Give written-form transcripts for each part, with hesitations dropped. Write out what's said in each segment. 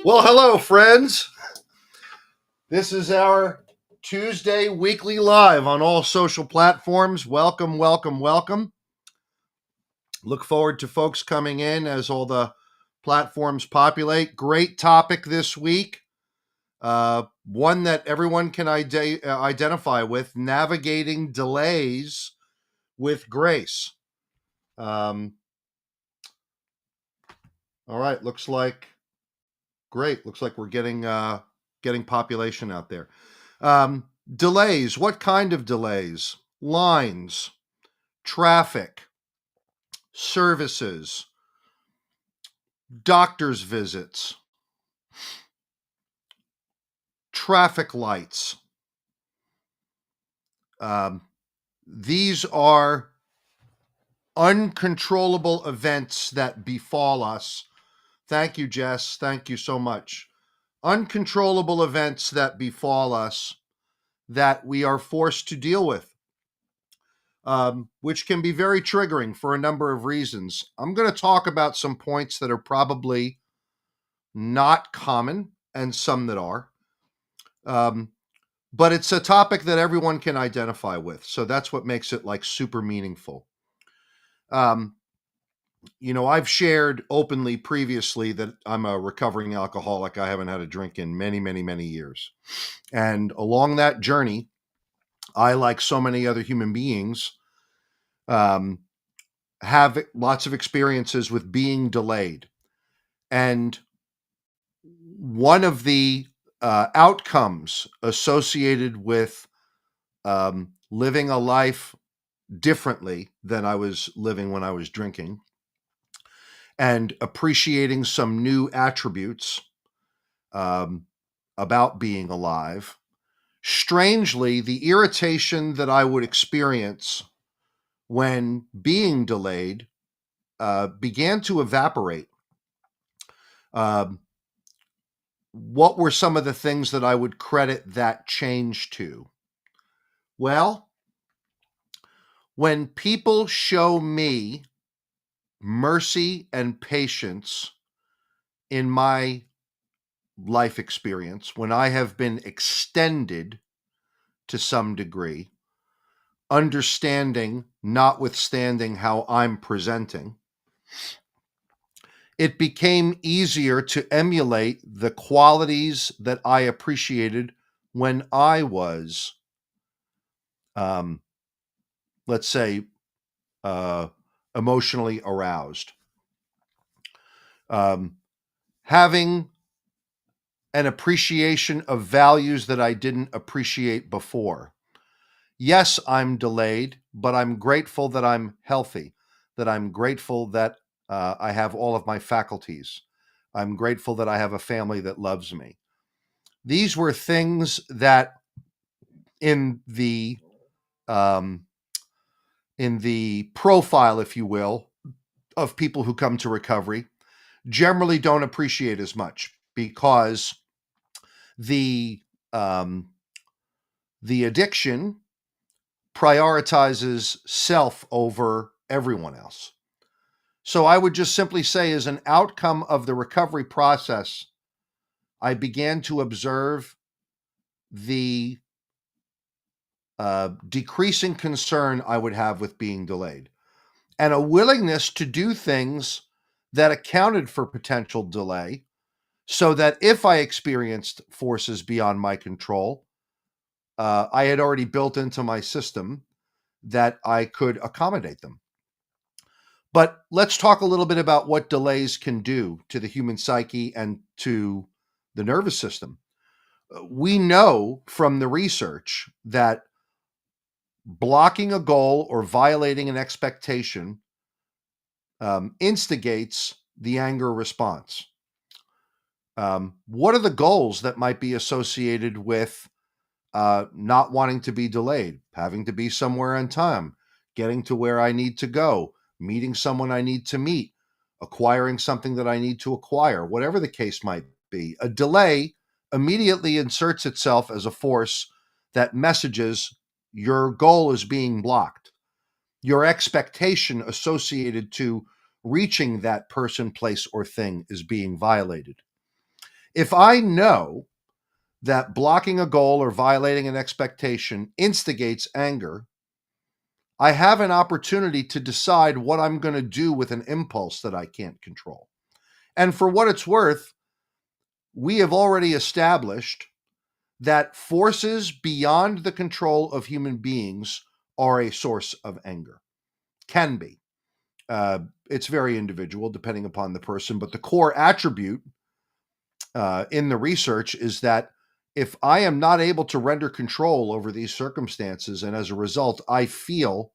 Well, hello, friends. This is our Tuesday weekly live on all social platforms. Welcome, welcome, welcome. Look forward to folks coming in as all the platforms populate. Great topic this week. One that everyone can identify with, navigating delays with grace. All right, looks like great. Looks like we're getting population out there. Delays. What kind of delays? Lines, traffic, services, doctor's visits, traffic lights. These are uncontrollable events that befall us. Thank you, Jess. Thank you so much. Uncontrollable events that befall us that we are forced to deal with. Which can be very triggering for a number of reasons. I'm going to talk about some points that are probably not common and some that are. But it's a topic that everyone can identify with. So that's what makes it like super meaningful. I've shared openly previously that I'm a recovering alcoholic. I haven't had a drink in many, many, many years. And along that journey, I, like so many other human beings, have lots of experiences with being delayed. And one of the outcomes associated with living a life differently than I was living when I was drinking and appreciating some new attributes about being alive, strangely, the irritation that I would experience when being delayed began to evaporate. What were some of the things that I would credit that change to? Well, when people show me mercy and patience in my life experience, when I have been extended to some degree, understanding notwithstanding how I'm presenting, it became easier to emulate the qualities that I appreciated when I was, let's say, emotionally aroused. Having an appreciation of values that I didn't appreciate before. Yes, I'm delayed, but I'm grateful that I'm healthy, that I'm grateful that I have all of my faculties. I'm grateful that I have a family that loves me. These were things that in the profile, if you will, of people who come to recovery generally don't appreciate as much because the addiction prioritizes self over everyone else. So I would just simply say, as an outcome of the recovery process, I began to observe the decreasing concern I would have with being delayed and a willingness to do things that accounted for potential delay, so that if I experienced forces beyond my control, I had already built into my system that I could accommodate them. But let's talk a little bit about what delays can do to the human psyche and to the nervous system. We know from the research that blocking a goal or violating an expectation instigates the anger response. What are the goals that might be associated with not wanting to be delayed, having to be somewhere on time, getting to where I need to go, meeting someone I need to meet, acquiring something that I need to acquire, whatever the case might be? A delay immediately inserts itself as a force that messages your goal is being blocked. Your expectation associated to reaching that person, place, or thing is being violated. If I know that blocking a goal or violating an expectation instigates anger, I have an opportunity to decide what I'm going to do with an impulse that I can't control. And for what it's worth, we have already established that forces beyond the control of human beings are a source of anger. Can be. It's very individual depending upon the person, but the core attribute in the research is that if I am not able to render control over these circumstances, and as a result, I feel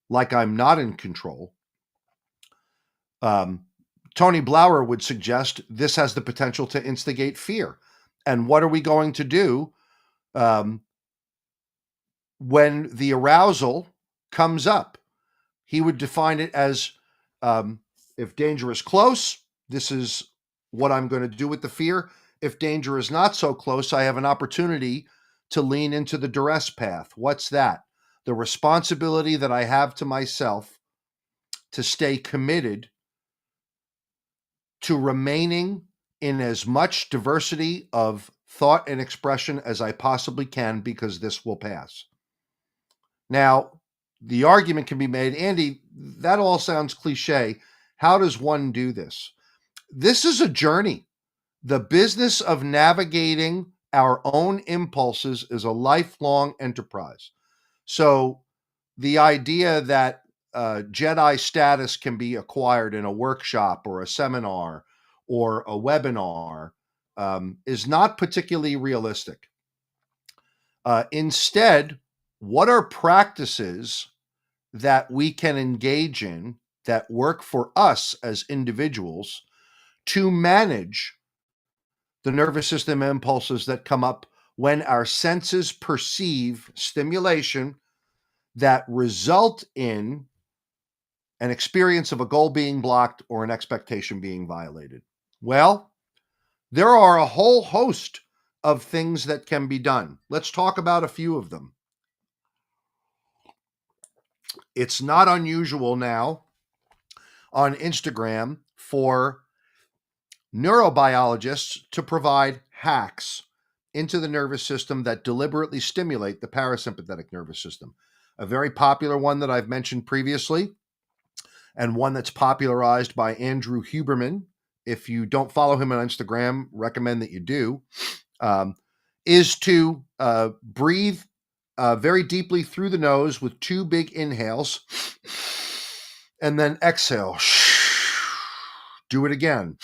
like I'm not in control, Tony Blauer would suggest this has the potential to instigate fear. And what are we going to do when the arousal comes up? He would define it as if danger is close, this is what I'm going to do with the fear. If danger is not so close, I have an opportunity to lean into the duress path. What's that? The responsibility that I have to myself to stay committed to remaining in as much diversity of thought and expression as I possibly can, because this will pass. Now, the argument can be made, Andy, that all sounds cliche. How does one do this? This is a journey. The business of navigating our own impulses is a lifelong enterprise. So the idea that Jedi status can be acquired in a workshop or a seminar or a webinar is not particularly realistic. Instead, what are practices that we can engage in that work for us as individuals to manage the nervous system impulses that come up when our senses perceive stimulation that result in an experience of a goal being blocked or an expectation being violated? Well, there are a whole host of things that can be done. Let's talk about a few of them. It's not unusual now on Instagram for neurobiologists to provide hacks into the nervous system that deliberately stimulate the parasympathetic nervous system. A very popular one that I've mentioned previously, and one that's popularized by Andrew Huberman. If you don't follow him on Instagram, recommend that you do, is to breathe very deeply through the nose with 2 big inhales, and then exhale. Do it again.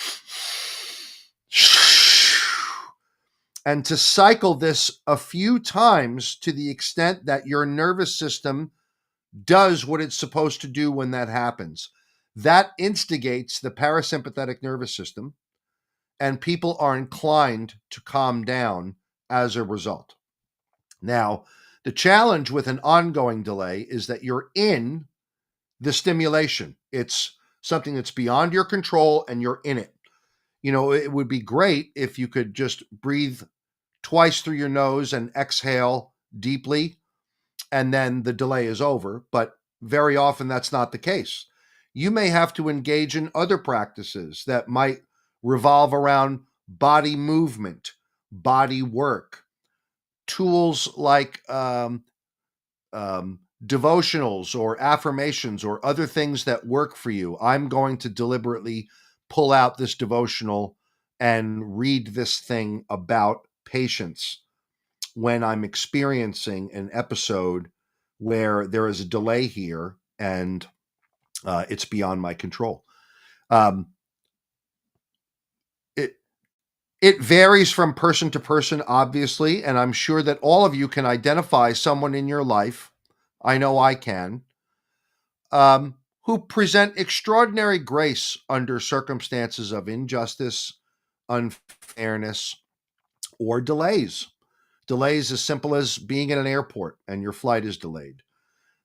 And to cycle this a few times to the extent that your nervous system does what it's supposed to do when that happens. That instigates the parasympathetic nervous system, and people are inclined to calm down as a result. Now, the challenge with an ongoing delay is that you're in the stimulation. It's something that's beyond your control and you're in it. You know, it would be great if you could just breathe twice through your nose and exhale deeply, and then the delay is over. But very often that's not the case. You may have to engage in other practices that might revolve around body movement, body work, tools like devotionals or affirmations or other things that work for you. I'm going to deliberately pull out this devotional and read this thing about patience when I'm experiencing an episode where there is a delay here and it's beyond my control. It varies from person to person, obviously, and I'm sure that all of you can identify someone in your life, I know I can, who present extraordinary grace under circumstances of injustice, unfairness, or delays. Delays as simple as being at an airport and your flight is delayed.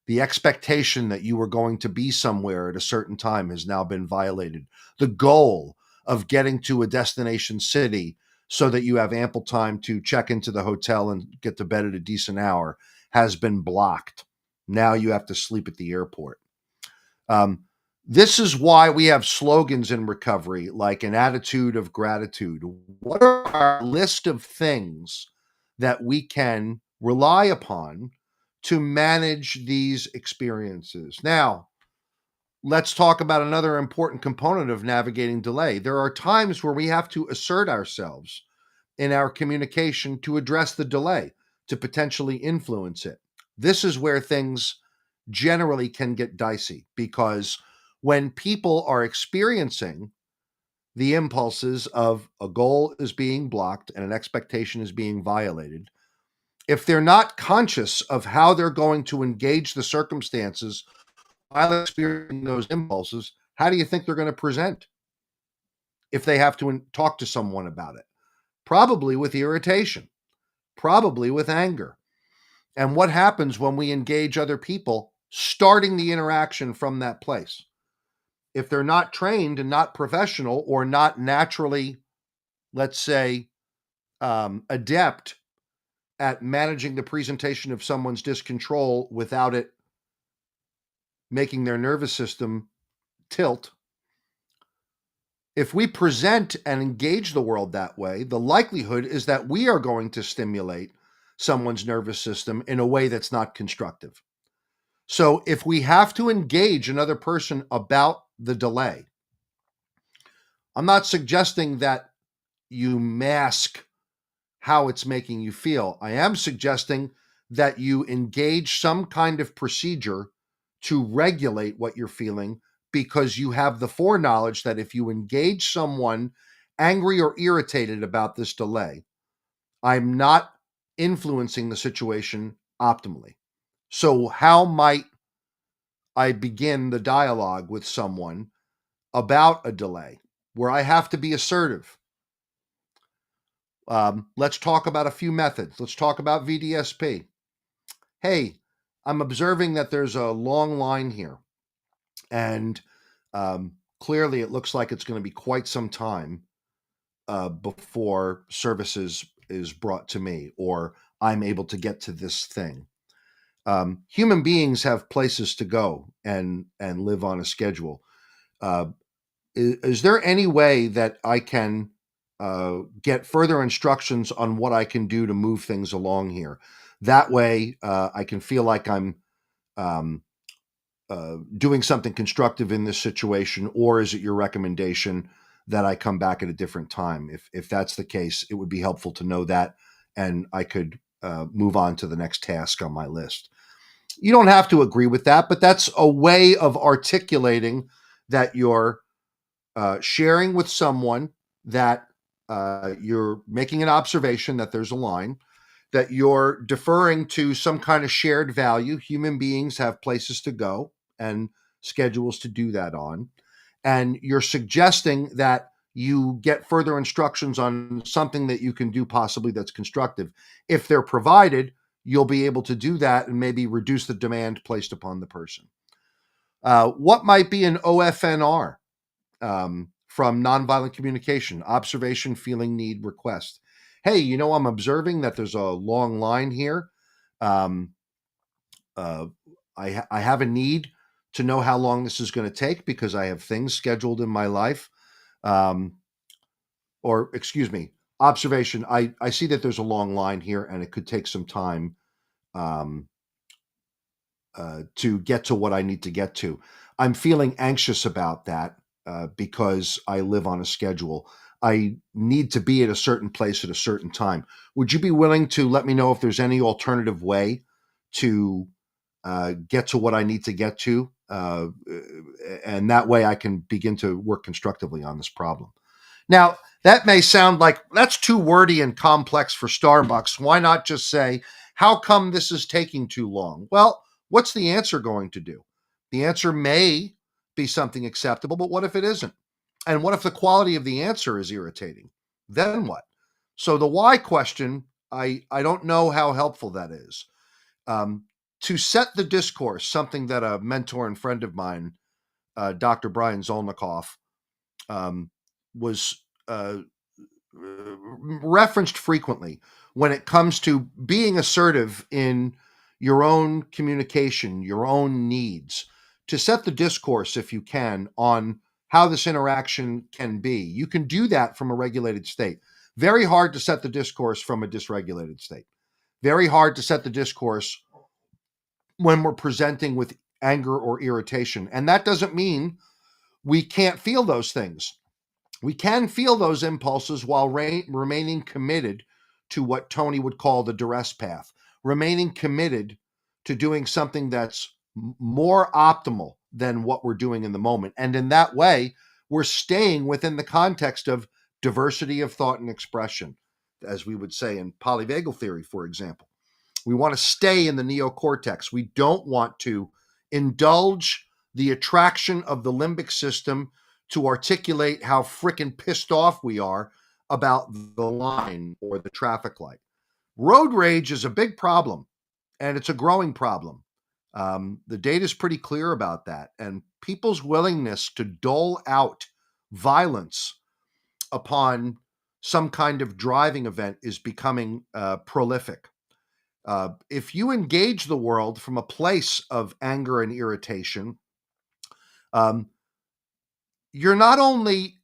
The expectation that you were going to be somewhere at a certain time has now been violated. The goal of getting to a destination city so that you have ample time to check into the hotel and get to bed at a decent hour has been blocked. Now you have to sleep at the airport. This is why we have slogans in recovery like an attitude of gratitude. What are our list of things that we can rely upon to manage these experiences? Now, let's talk about another important component of navigating delay. There are times where we have to assert ourselves in our communication to address the delay, to potentially influence it. This is where things generally can get dicey because when people are experiencing the impulses of a goal is being blocked and an expectation is being violated, if they're not conscious of how they're going to engage the circumstances while experiencing those impulses, how do you think they're going to present if they have to talk to someone about it? Probably with irritation, probably with anger. And what happens when we engage other people starting the interaction from that place? If they're not trained and not professional or not naturally, let's say, adept at managing the presentation of someone's discontrol without it making their nervous system tilt, if we present and engage the world that way, the likelihood is that we are going to stimulate someone's nervous system in a way that's not constructive. So if we have to engage another person about the delay, I'm not suggesting that you mask how it's making you feel. I am suggesting that you engage some kind of procedure to regulate what you're feeling because you have the foreknowledge that if you engage someone angry or irritated about this delay, I'm not influencing the situation optimally. So, how might I begin the dialogue with someone about a delay where I have to be assertive? Let's talk about a few methods. Let's talk about VDSP. Hey, I'm observing that there's a long line here, and clearly it looks like it's going to be quite some time before services is brought to me or I'm able to get to this thing. Human beings have places to go and live on a schedule. Uh, is there any way that I can get further instructions on what I can do to move things along here? That way, I can feel like I'm um, doing something constructive in this situation, or is it your recommendation that I come back at a different time? If that's the case, it would be helpful to know that, and I could move on to the next task on my list. You don't have to agree with that, but that's a way of articulating that you're sharing with someone that you're making an observation that there's a line, that you're deferring to some kind of shared value. Human beings have places to go and schedules to do that on. And you're suggesting that you get further instructions on something that you can do possibly that's constructive. If they're provided, you'll be able to do that and maybe reduce the demand placed upon the person. What might be an OFNR? From nonviolent communication, observation, feeling, need, request. Hey, I'm observing that there's a long line here. Um, uh, I have a need to know how long this is going to take because I have things scheduled in my life. Um, or, excuse me, observation. I see that there's a long line here and it could take some time um, to get to what I need to get to. I'm feeling anxious about that because I live on a schedule. I need to be at a certain place at a certain time. Would you be willing to let me know if there's any alternative way to get to what I need to get to? And that way I can begin to work constructively on this problem. Now, that may sound like that's too wordy and complex for Starbucks. Why not just say, how come this is taking too long? Well, what's the answer going to do? The answer may be something acceptable, but what if it isn't? And what if the quality of the answer is irritating? Then what? So the why question, I don't know how helpful that is. To set the discourse, something that a mentor and friend of mine, Dr. Brian Zolnikoff, um, was referenced frequently when it comes to being assertive in your own communication, your own needs, to set the discourse, if you can, on how this interaction can be. You can do that from a regulated state. Very hard to set the discourse from a dysregulated state. Very hard to set the discourse when we're presenting with anger or irritation. And that doesn't mean we can't feel those things. We can feel those impulses while remaining committed to what Tony would call the duress path, remaining committed to doing something that's more optimal than what we're doing in the moment. And in that way, we're staying within the context of diversity of thought and expression, as we would say in polyvagal theory, for example. We want to stay in the neocortex. We don't want to indulge the attraction of the limbic system to articulate how frickin' pissed off we are about the line or the traffic light. Road rage is a big problem, and it's a growing problem. The data is pretty clear about that, and people's willingness to dole out violence upon some kind of driving event is becoming prolific. If you engage the world from a place of anger and irritation, you're not only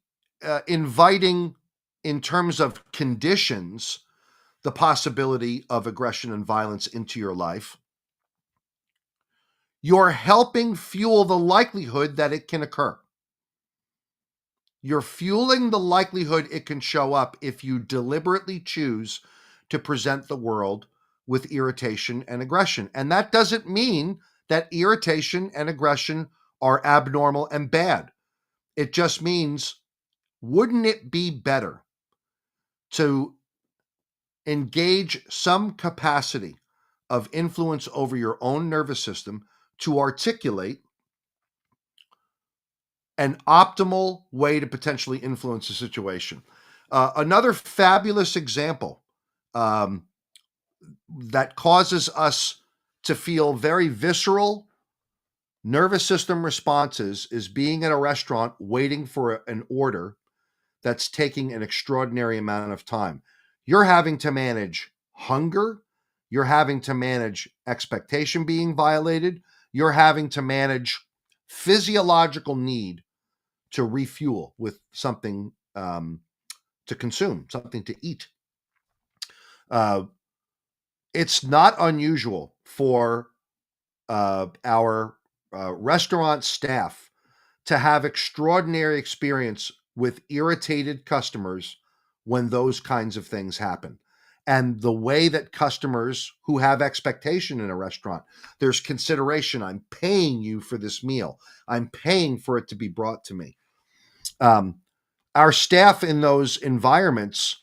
inviting, in terms of conditions, the possibility of aggression and violence into your life, you're helping fuel the likelihood that it can occur. You're fueling the likelihood it can show up if you deliberately choose to present the world with irritation and aggression. And that doesn't mean that irritation and aggression are abnormal and bad. It just means, wouldn't it be better to engage some capacity of influence over your own nervous system to articulate an optimal way to potentially influence a situation? Another fabulous example that causes us to feel very visceral nervous system responses is being in a restaurant waiting for an order that's taking an extraordinary amount of time. You're having to manage hunger. You're having to manage expectation being violated. You're having to manage physiological need to refuel with something to consume, something to eat. It's not unusual for our restaurant staff to have extraordinary experience with irritated customers when those kinds of things happen. And the way that customers who have expectation in a restaurant, there's consideration. I'm paying you for this meal. I'm paying for it to be brought to me. Our staff in those environments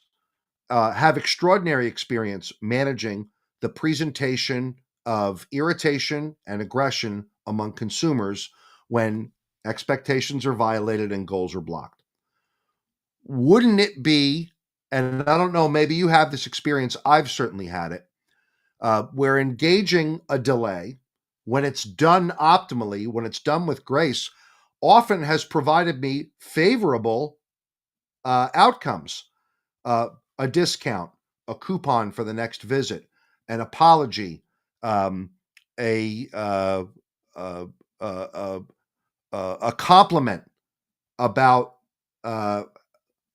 have extraordinary experience managing the presentation of irritation and aggression among consumers when expectations are violated and goals are blocked. Wouldn't it be, and I don't know, maybe you have this experience, I've certainly had it, where engaging a delay, when it's done optimally, when it's done with grace, often has provided me favorable outcomes. A discount, a coupon for the next visit, an apology, a compliment about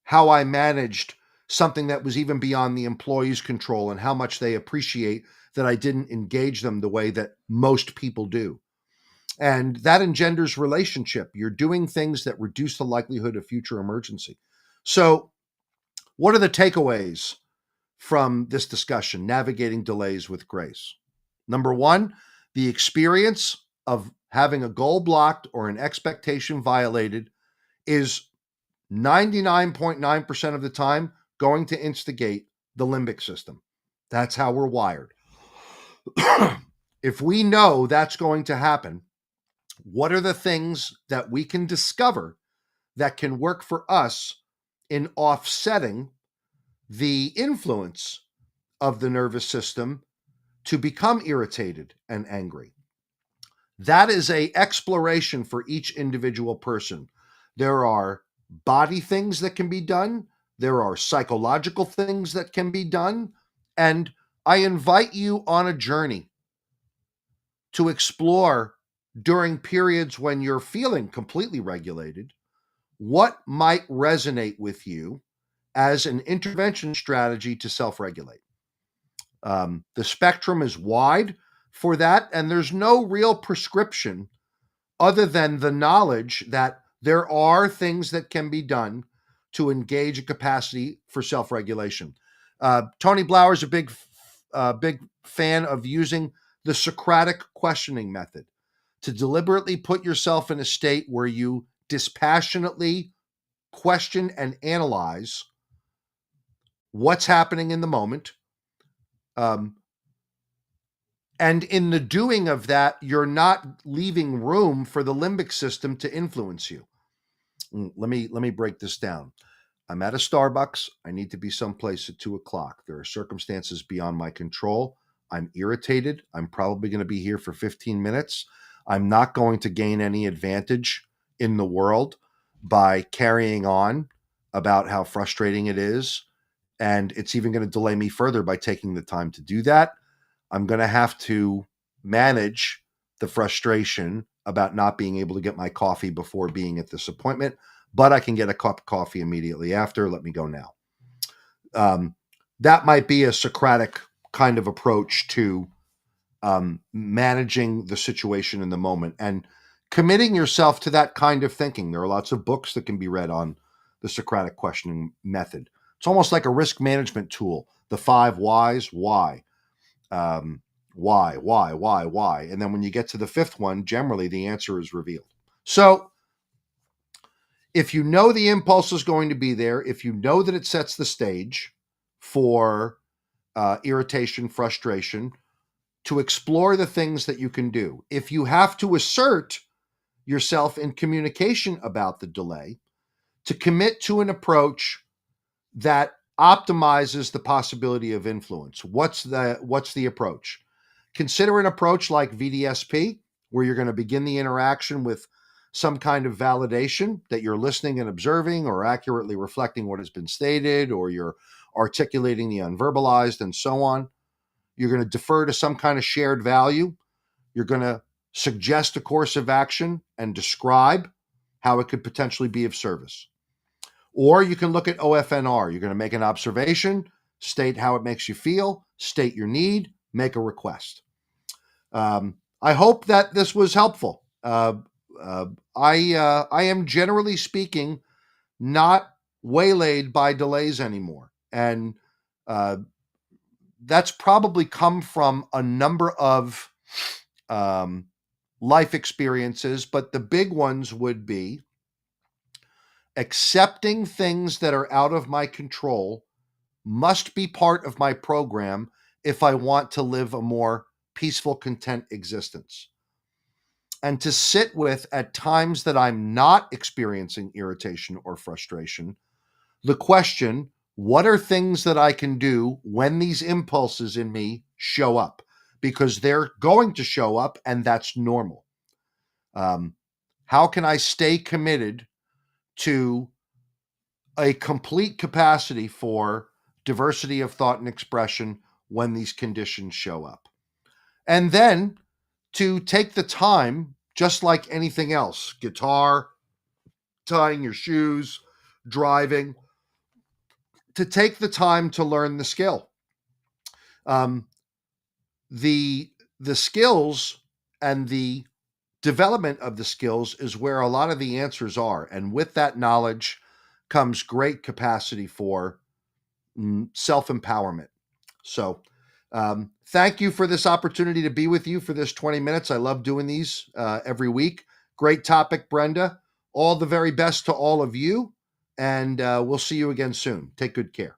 how I managed something that was even beyond the employee's control and how much they appreciate that I didn't engage them the way that most people do. And that engenders relationship. You're doing things that reduce the likelihood of future emergency. So, what are the takeaways from this discussion, navigating delays with grace? Number one, the experience of having a goal blocked or an expectation violated is 99.9% of the time going to instigate the limbic system. That's how we're wired. If we know that's going to happen, what are the things that we can discover that can work for us in offsetting the influence of the nervous system to become irritated and angry? That is an exploration for each individual person. There are body things that can be done. There are psychological things that can be done. And I invite you on a journey to explore during periods when you're feeling completely regulated, what might resonate with you as an intervention strategy to self-regulate. The spectrum is wide for that, and there's no real prescription other than the knowledge that there are things that can be done to engage a capacity for self-regulation. Tony Blauer is a big fan of using the Socratic questioning method to deliberately put yourself in a state where you dispassionately question and analyze what's happening in the moment. And in the doing of that, you're not leaving room for the limbic system to influence you. Let me break this down. I'm at a Starbucks. I need to be someplace at 2:00. There are circumstances beyond my control. I'm irritated. I'm probably going to be here for 15 minutes. I'm not going to gain any advantage in the world by carrying on about how frustrating it is. And it's even going to delay me further by taking the time to do that. I'm going to have to manage the frustration about not being able to get my coffee before being at this appointment, but I can get a cup of coffee immediately after. Let me go now. That might be a Socratic kind of approach to managing the situation in the moment and committing yourself to that kind of thinking. There are lots of books that can be read on the Socratic questioning method. It's almost like a risk management tool. The 5 whys, why? Why? And then when you get to the 5th one, generally the answer is revealed. So if you know the impulse is going to be there, if you know that it sets the stage for irritation, frustration, to explore the things that you can do. If you have to assert yourself in communication about the delay, to commit to an approach that optimizes the possibility of influence. What's the approach? Consider an approach like VDSP, where you're going to begin the interaction with some kind of validation that you're listening and observing or accurately reflecting what has been stated, or you're articulating the unverbalized and so on. You're going to defer to some kind of shared value. You're going to suggest a course of action and describe how it could potentially be of service. Or you can look at OFNR. You're going to make an observation, state how it makes you feel, state your need, make a request. I hope that this was helpful. I am generally speaking not waylaid by delays anymore. And that's probably come from a number of life experiences, but the big ones would be accepting things that are out of my control must be part of my program if I want to live a more peaceful, content existence. And to sit with, at times that I'm not experiencing irritation or frustration, the question, what are things that I can do when these impulses in me show up? Because they're going to show up, and that's normal. How can I stay committed to a complete capacity for diversity of thought and expression when these conditions show up? And then to take the time, just like anything else, guitar, tying your shoes, driving, to take the time to learn the skill. The skills and the development of the skills is where a lot of the answers are. And with that knowledge comes great capacity for self-empowerment. So thank you for this opportunity to be with you for this 20 minutes. I love doing these every week. Great topic, Brenda. All the very best to all of you. And we'll see you again soon. Take good care.